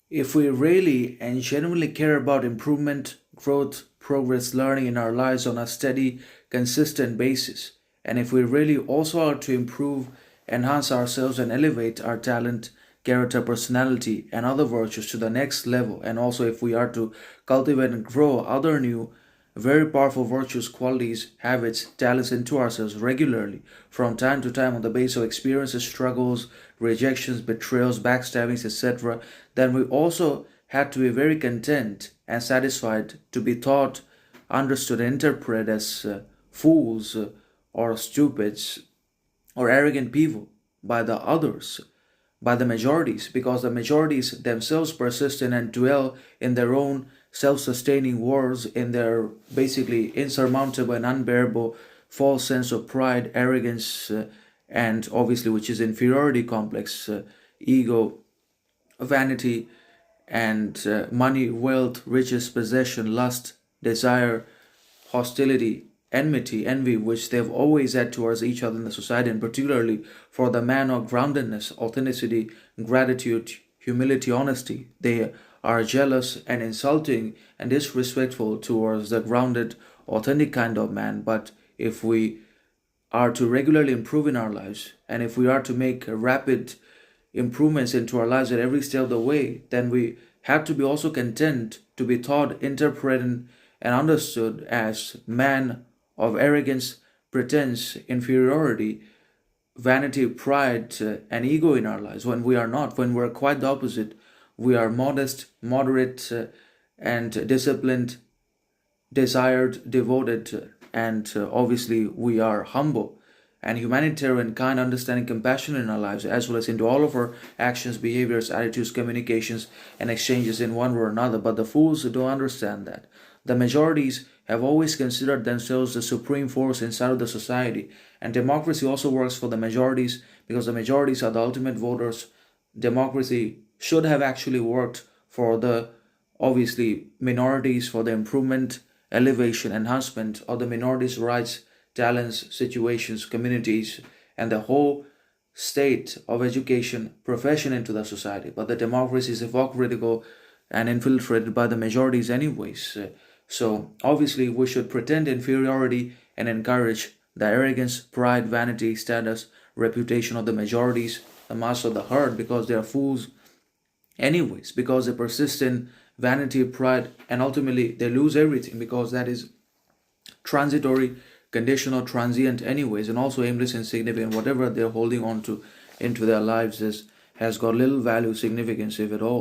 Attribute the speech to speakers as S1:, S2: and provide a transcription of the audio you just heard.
S1: If we really and genuinely care about improvement, growth, progress, learning in our lives on a steady, consistent basis, and if we really also are to improve, enhance ourselves, and elevate our talent, character, personality, and other virtues to the next level, and also if we are to cultivate and grow other new, very powerful virtues, qualities, habits, talents into ourselves regularly from time to time on the basis of experiences, struggles, rejections, betrayals, backstabbings, etc., then we also had to be very content and satisfied to be taught, understood, and interpreted as fools or stupids or arrogant people by the others, by the majorities, because the majorities themselves persist in and dwell in their own self sustaining wars, in their basically insurmountable and unbearable false sense of pride, arrogance, and obviously, which is inferiority complex, ego, vanity, and money, wealth, riches, possession, lust, desire, hostility, enmity, envy, which they've always had towards each other in the society, and particularly for the man of groundedness, authenticity, gratitude, humility, honesty. They are jealous and insulting and disrespectful towards the grounded, authentic kind of man. But if we are to regularly improve in our lives, and if we are to make rapid improvements into our lives at every step of the way, then we have to be also content to be taught, interpreted, and understood as man of arrogance, pretense, inferiority, vanity, pride, and ego in our lives, when we are not, when we're quite the opposite. We are modest, moderate, and disciplined, desired, devoted, and obviously we are humble and humanitarian, kind, understanding, compassionate in our lives, as well as into all of our actions, behaviors, attitudes, communications, and exchanges in one way or another. But the fools don't understand that. The majorities have always considered themselves the supreme force inside of the society, and democracy also works for the majorities because the majorities are the ultimate voters. Democracy should have actually worked for the obviously minorities, for the improvement, elevation, enhancement of the minorities' rights, talents, situations, communities, and the whole state of education, profession into the society. But the democracy is hypocritical and infiltrated by the majorities, anyways. So obviously, we should pretend inferiority and encourage the arrogance, pride, vanity, status, reputation of the majorities, the mass of the herd, because they are fools, anyways, because they persist in vanity, pride, and ultimately they lose everything because that is transitory, conditional, transient, anyways, and also aimless, insignificant. Whatever they're holding on to into their lives has got little value, significance, if at all.